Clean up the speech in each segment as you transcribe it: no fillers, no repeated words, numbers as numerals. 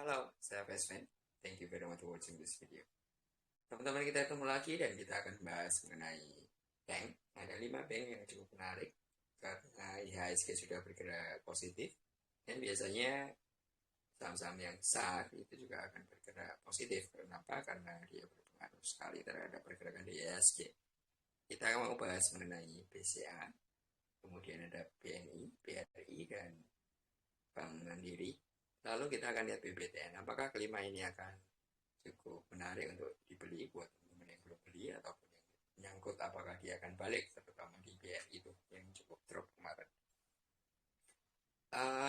Halo, saya Fesven. Thank you very much for watching this video. Teman-teman, kita ketemu lagi dan kita akan bahas mengenai bank. Ada 5 bank yang cukup menarik karena IHSG sudah bergerak positif dan biasanya saham-saham yang besar itu juga akan bergerak positif. Kenapa? Karena dia berpengaruh sekali terhadap pergerakan di IHSG. Kita mau bahas mengenai BCA, kemudian ada BNI, BRI, dan Bank Mandiri. Lalu kita akan lihat BBTN. Apakah kelima ini akan cukup menarik untuk dibeli buat teman-teman yang belum beli ataupun yang menyangkut apakah dia akan balik, terutama di BRI itu yang cukup drop kemarin.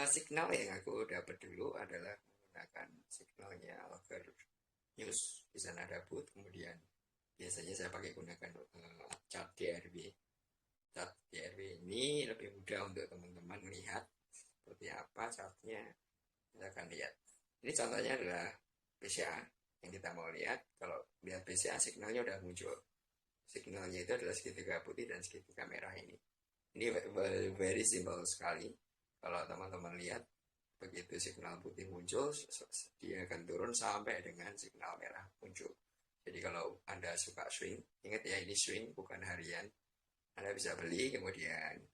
Signal yang aku dapat dulu adalah menggunakan signalnya Alger News. Di sana ada boot, kemudian biasanya saya pakai gunakan chart DRW. Chart DRW ini lebih mudah untuk teman-teman melihat seperti apa chartnya. Kita akan lihat. Ini contohnya adalah BCA yang kita mau lihat. Kalau lihat BCA signalnya udah muncul. Signalnya itu adalah segitiga putih dan segitiga merah ini. Ini very simple sekali. Kalau teman-teman lihat, begitu signal putih muncul, dia akan turun sampai dengan signal merah muncul. Jadi kalau Anda suka swing, ingat ya ini swing bukan harian. Anda bisa beli, kemudian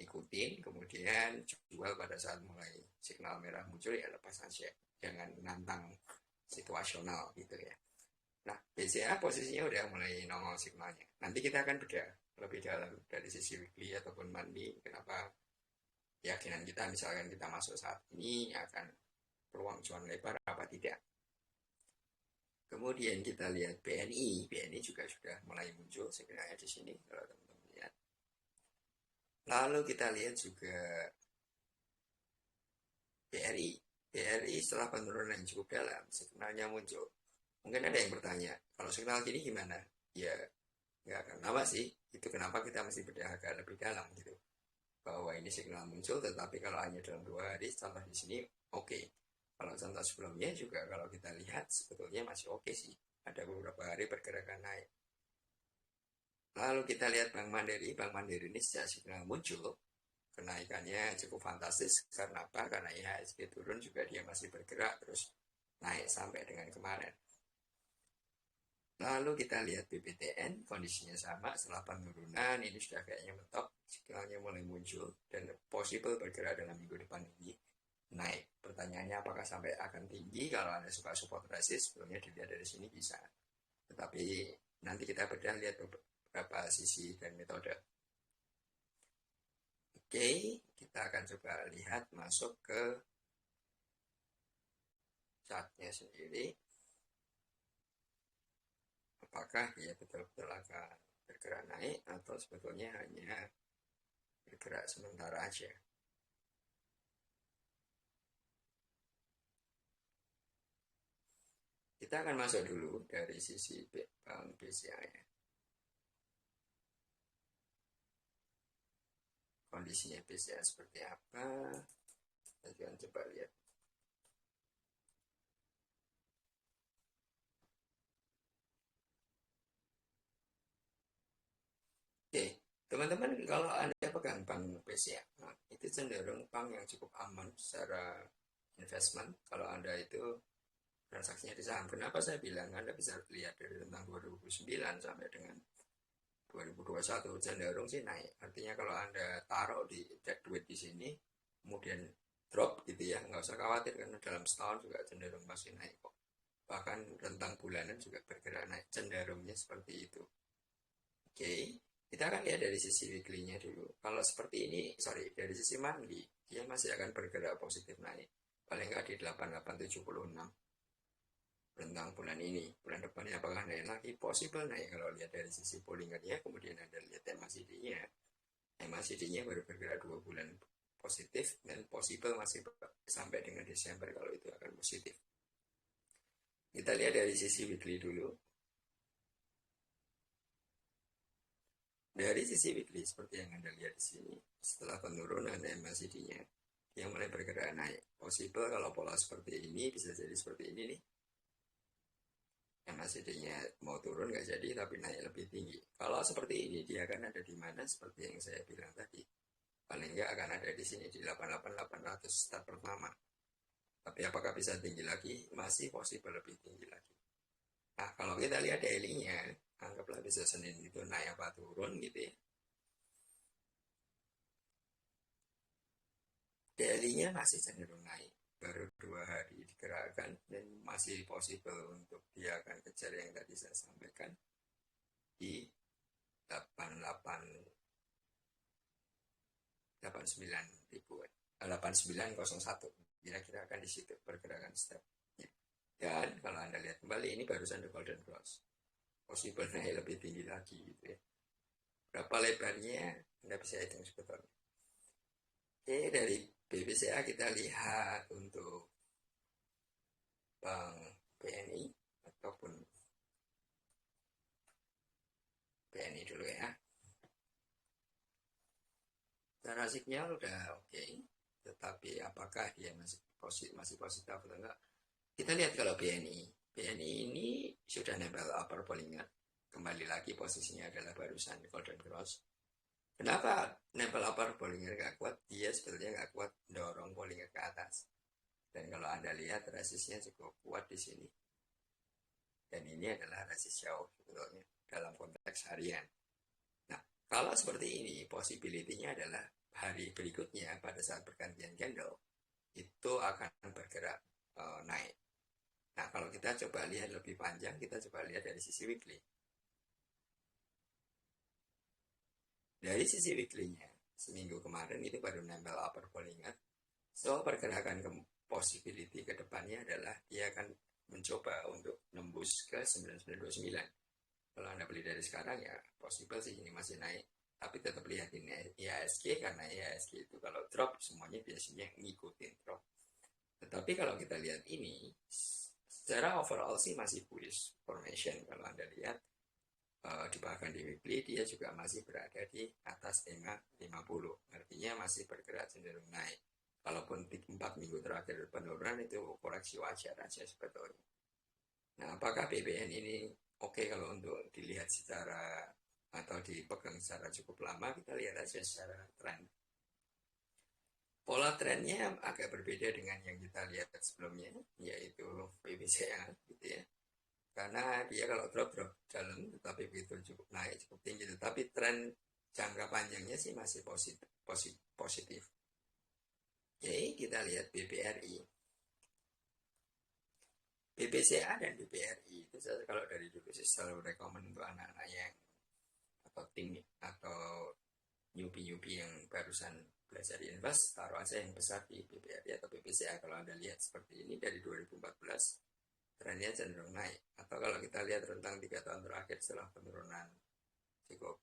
ikutin, kemudian jual pada saat mulai signal merah muncul, ya lepas aja, jangan nantang situasional gitu ya. Nah, BCA posisinya udah mulai nongol signalnya. Nanti kita akan bedah lebih dalam dari sisi weekly ataupun monthly, kenapa keyakinan kita misalkan kita masuk saat ini akan peluang cuan lebar apa tidak. Kemudian kita lihat BNI, BNI juga sudah mulai muncul signalnya di sini kalau teman-teman lihat. Lalu kita lihat juga BRI. BRI setelah penurunan yang cukup dalam, signalnya muncul. Mungkin ada yang bertanya, kalau signal gini gimana? Ya, nggak akan lama sih. Itu kenapa kita mesti bedah agak lebih dalam gitu. Bahwa ini signal muncul, tetapi kalau hanya dalam 2 hari, contoh di sini, oke. Kalau contoh sebelumnya juga kalau kita lihat, sebetulnya masih oke sih. Ada beberapa hari pergerakan naik. Lalu kita lihat Bank Mandiri. Bank Mandiri ini sejak signal muncul, kenaikannya cukup fantastis. Karena apa? Karena IHSG turun juga dia masih bergerak terus naik sampai dengan kemarin. Lalu kita lihat BBTN, kondisinya sama setelah penurunan, ini sudah kayaknya mentok, signalnya mulai muncul dan possible bergerak dalam minggu depan ini naik. Pertanyaannya apakah sampai akan tinggi? Kalau Anda suka support resist, sebelumnya dilihat dari sini bisa. Tetapi nanti kita bedah lihat beberapa sisi dan metode. Oke, kita akan coba lihat masuk ke chartnya sendiri. Apakah dia betul-betul akan bergerak naik atau sebetulnya hanya bergerak sementara aja. Kita akan masuk dulu dari sisi Bank BCA ya. Kondisinya BCA seperti apa? Kita akan coba lihat. Oke, teman-teman, kalau Anda pegang bank BCA, nah, itu cenderung bank yang cukup aman secara investment. Kalau Anda itu transaksinya di saham. Kenapa saya bilang? Anda bisa lihat dari tentang 2009 sampai dengan 2021 cenderung sih naik. Artinya kalau Anda taruh di duit di sini, kemudian drop gitu ya, nggak usah khawatir karena dalam setahun juga cenderung masih naik kok. Bahkan rentang bulanan juga bergerak naik, cenderungnya seperti itu. Oke, kita akan lihat dari sisi weekly-nya dulu. Kalau seperti ini, dari sisi monthly, dia masih akan bergerak positif naik. Paling nggak di 8876 rentang bulan ini. Bulan depannya apakah naik lagi? Possible naik kalau lihat dari sisi pollingannya. Kemudian Anda lihat MACD-nya. MACD-nya baru bergerak 2 bulan positif dan possible masih sampai dengan Desember kalau itu akan positif. Kita lihat dari sisi weekly dulu. Dari sisi weekly seperti yang Anda lihat di sini, setelah penurunan MACD-nya, yang mulai bergerak naik. Possible kalau pola seperti ini bisa jadi seperti ini nih. MACD-nya mau turun nggak jadi tapi naik lebih tinggi. Kalau seperti ini dia akan ada di mana seperti yang saya bilang tadi. Paling nggak akan ada di sini di 88.800 start pertama. Tapi apakah bisa tinggi lagi? Masih possible lebih tinggi lagi. Nah, kalau kita lihat daily-nya, anggaplah bisa Senin itu naik apa turun gitu ya. Daily-nya masih cenderung naik. Baru 2 hari digerakkan dan masih possible untuk dia akan kejar yang tadi saya sampaikan di 88 89 ribuan. 8901 kira-kira akan di situ pergerakan stepnya. Dan kalau Anda lihat kembali ini barusan the golden cross. Possible naik lebih tinggi lagi gitu ya. Berapa lebarnya Anda bisa hitung sebetulnya. Oke, dari BBCA kita lihat untuk Bank BNI ataupun BNI dulu ya. Secara sinyal udah oke, tetapi apakah dia masih positif atau enggak? Kita lihat kalau BNI. BNI ini sudah nempel upper Bollinger. Kembali lagi posisinya adalah barusan golden cross. Kenapa nempel upper Bollinger gak kuat? Dia sebetulnya gak kuat dorong Bollinger ke atas. Dan kalau Anda lihat resistnya cukup kuat di sini. Dan ini adalah resist jauh sebetulnya dalam konteks harian. Nah, kalau seperti ini, possibility-nya adalah hari berikutnya pada saat pergantian candle itu akan bergerak naik. Nah, kalau kita coba lihat lebih panjang, kita coba lihat dari sisi weekly. Dari sisi weekly-nya, seminggu kemarin itu baru nempel upper Bollinger. So, pergerakan ke possibility ke depannya adalah dia akan mencoba untuk nembus ke 9929. Kalau Anda beli dari sekarang ya possible sih ini masih naik. Tapi tetap lihatin IHSG karena IHSG itu kalau drop semuanya biasanya ngikutin drop. Tetapi kalau kita lihat ini, secara overall sih masih bullish formation. Kalau Anda lihat bahkan di weekly dia juga masih berada di atas 50. Artinya masih bergerak cenderung naik. Kalaupun 4 minggu terakhir penurunan itu koreksi wajar aja sebetulnya. Nah, apakah BBN ini oke kalau untuk dilihat secara atau dipegang secara cukup lama? Kita lihat aja secara tren. Pola trennya agak berbeda dengan yang kita lihat sebelumnya, yaitu BBCA gitu ya. Karena dia kalau drop dalam, tetapi begitu cukup naik cukup tinggi, tetapi tren jangka panjangnya sih masih positif. Oke, kita lihat BBRI. BBCA dan BBRI itu kalau dari dulu sih selalu rekomend untuk anak-anak yang atau tim atau newbie yang barusan belajar invest, taruh aja yang besar di BBRI atau BBCA. Kalau Anda lihat seperti ini dari 2014 trennya cenderung naik. Atau kalau kita lihat rentang 3 tahun terakhir setelah penurunan cukup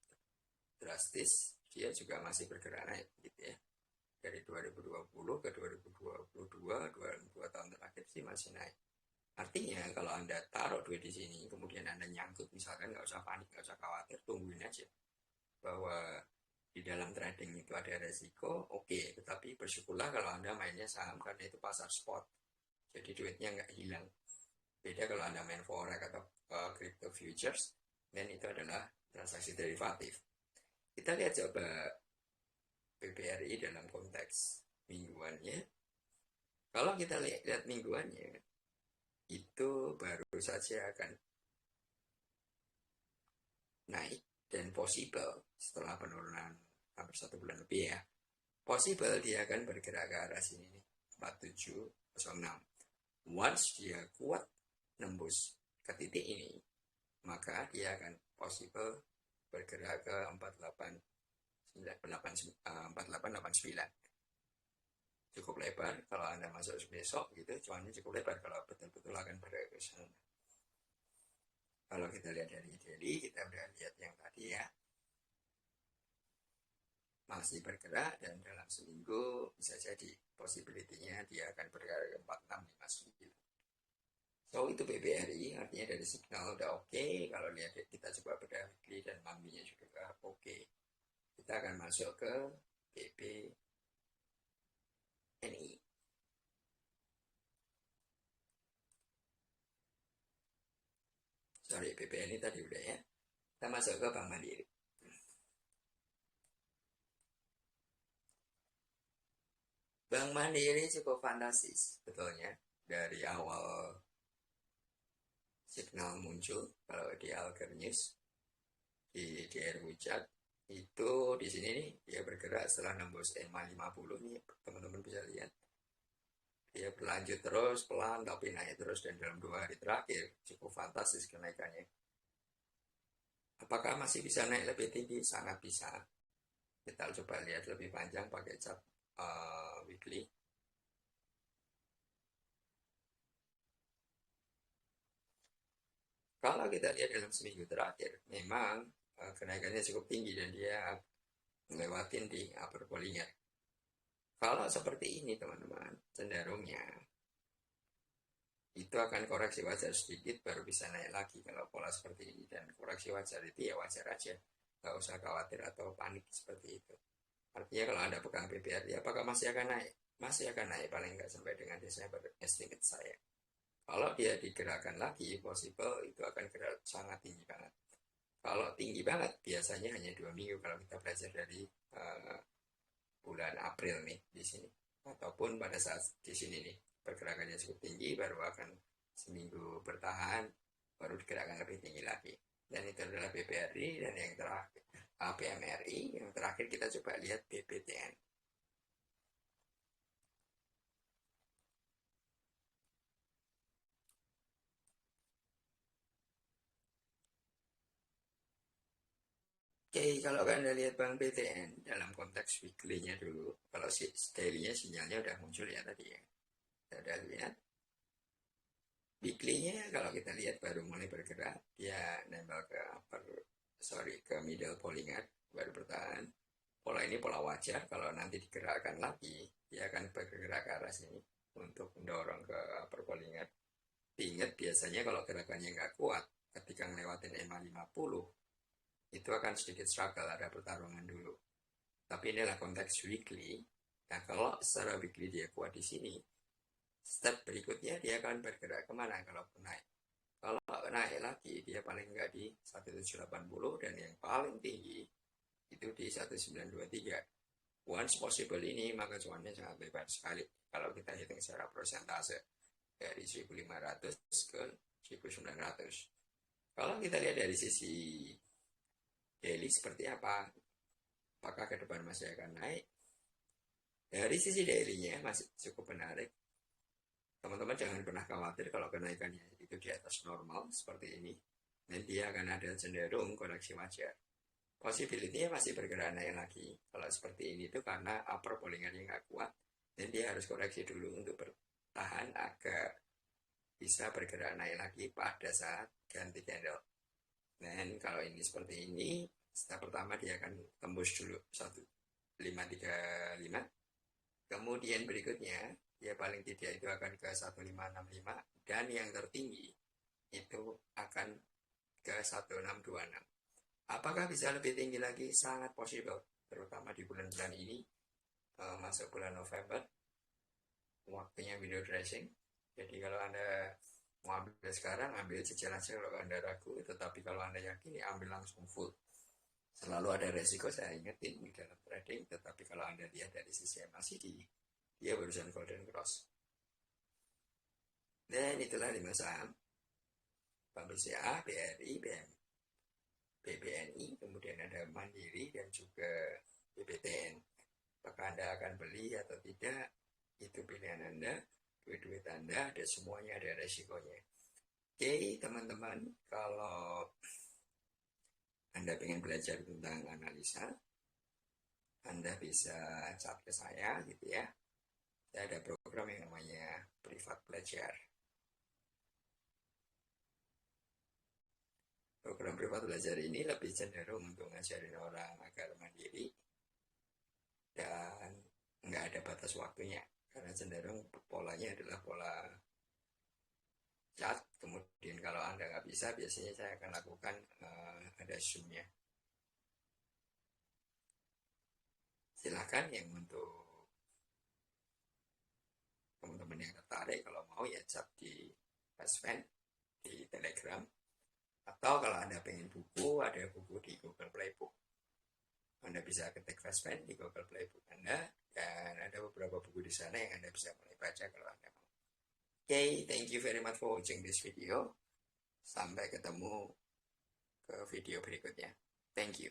drastis, dia juga masih bergerak naik gitu ya. Dari 2020 ke 2022, 2 tahun terakhir sih masih naik. Artinya kalau Anda taruh duit di sini, kemudian Anda nyangkut, misalkan nggak usah panik, nggak usah khawatir, tungguin aja. Bahwa di dalam trading itu ada resiko, oke. Tetapi bersyukurlah kalau Anda mainnya saham karena itu pasar spot. Jadi duitnya nggak hilang. Beda kalau Anda main forex atau crypto futures, dan itu adalah transaksi derivatif. Kita lihat coba BBRI dalam konteks mingguannya. Kalau kita lihat mingguannya, itu baru saja akan naik dan possible setelah penurunan hampir 1 bulan lebih ya. Possible dia akan bergerak ke arah sini nih, 4706. Once dia kuat nembus ke titik ini, maka dia akan possible bergerak ke 4889. Cukup lebar kalau Anda masuk besok gitu, cuannya cukup lebar kalau betul-betul akan bergerak ke sana. Kalau kita lihat dari daily, kita udah lihat yang tadi ya, masih bergerak dan dalam seminggu bisa jadi possibility-nya dia akan bergerak ke 4659. So itu BBRI, artinya dari signal udah oke. Kalau lihat kita coba bedah weekly dan monthly-nya juga oke. Kita akan masuk ke BBNI. Sorry, BBNI tadi udah ya. Kita masuk ke Bank Mandiri. Bank Mandiri cukup fantastis betulnya. Dari awal signal muncul kalau di Alger News di DR Wujat itu di sini nih dia bergerak setelah nembus EMA 50 nih teman-teman bisa lihat dia berlanjut terus pelan tapi naik terus dan dalam 2 hari terakhir cukup fantastis kenaikannya. Apakah masih bisa naik lebih tinggi? Sangat bisa. Kita coba lihat lebih panjang pakai chart weekly. Kalau kita lihat dalam seminggu terakhir, memang kenaikannya cukup tinggi dan dia melewatin di upper pollingnya. Kalau seperti ini teman-teman, cenderungnya itu akan koreksi wajar sedikit baru bisa naik lagi kalau pola seperti ini. Dan koreksi wajar itu ya wajar aja, nggak usah khawatir atau panik seperti itu. Artinya kalau Anda pegang BBRI, apakah masih akan naik? Masih akan naik paling nggak sampai dengan Desember estimate saya. Kalau dia digerakkan lagi, possible itu akan gerak sangat tinggi banget. Kalau tinggi banget, biasanya hanya 2 minggu kalau kita belajar dari bulan April nih di sini. Ataupun pada saat di sini nih, pergerakannya cukup tinggi, baru akan seminggu bertahan, baru digerakkan lebih tinggi lagi. Dan itu adalah BBRI dan yang terakhir PMRI, yang terakhir kita coba lihat BPTN. Oke, kalau Anda lihat Bank BTN dalam konteks weekly-nya dulu, kalau daily-nya sinyalnya udah muncul ya tadi ya. Kita udah lihat. Weekly-nya kalau kita lihat baru mulai bergerak, dia nempel ke ke middle pollingan, baru bertahan. Pola ini pola wajar, kalau nanti digerakkan lagi, dia akan bergerak ke arah sini untuk mendorong ke upper pollingan. Ingat biasanya kalau gerakannya nggak kuat, ketika ngelewatin EMA 50, itu akan sedikit struggle, ada pertarungan dulu. Tapi inilah konteks weekly. Nah, kalau secara weekly dia kuat di sini, step berikutnya dia akan bergerak kemana kalau naik. Kalau naik lagi, dia paling enggak di 1780 dan yang paling tinggi itu di 1923. Once possible ini, maka cuannya sangat lebar sekali. Kalau kita hitung secara persentase dari 1500 ke 1900. Kalau kita lihat dari sisi daily seperti apa, apakah ke depan masih akan naik? Dari sisi daily-nya masih cukup menarik. Teman-teman jangan pernah khawatir kalau kenaikannya itu di atas normal seperti ini. Dan dia akan ada cenderung koreksi wajar. Possibility-nya masih bergerak naik lagi. Kalau seperti ini itu karena upper pollingan-nya nggak kuat. Dan dia harus koreksi dulu untuk bertahan agar bisa bergerak naik lagi pada saat ganti candle. Dan kalau ini seperti ini, step pertama dia akan tembus dulu 1535. Kemudian berikutnya, dia paling tidak itu akan ke 1565 dan yang tertinggi itu akan ke 1626. Apakah bisa lebih tinggi lagi? Sangat possible, terutama di bulan-bulan ini, masuk bulan November, waktunya window dressing. Jadi kalau Anda mau ambil sekarang, ambil cicilan saja kalau Anda ragu, tetapi kalau Anda yakin, ya ambil langsung full. Selalu ada resiko, saya ingetin di dalam trading, tetapi kalau Anda lihat dari sisi MACD, dia barusan golden cross. Dan itulah 5 saham. Bank BCA, BRI, BBNI, kemudian ada Mandiri dan juga BBTN. Apakah Anda akan beli atau tidak, itu pilihan Anda, duit-duit Anda, dan semuanya ada resikonya. Oke, teman-teman, kalau Anda ingin belajar tentang analisa, Anda bisa chat ke saya gitu ya. Saya ada program yang namanya Privat Belajar. Program privat belajar ini lebih cenderung untuk ngajarin orang agar mandiri dan nggak ada batas waktunya karena cenderung polanya adalah pola chat. Kemudian kalau Anda nggak bisa, biasanya saya akan lakukan ada zoomnya. Silahkan yang untuk teman-teman yang tertarik, kalau mau ya chat di Fastfan di Telegram, atau kalau Anda pengen buku, ada buku di Google Playbook. Anda bisa ketik Fastfan di Google Playbook Anda, Dan ada beberapa buku di sana yang Anda bisa mulai baca kalau Anda mau. Okay, thank you very much for watching this video. Sampai ketemu ke video berikutnya. Thank you.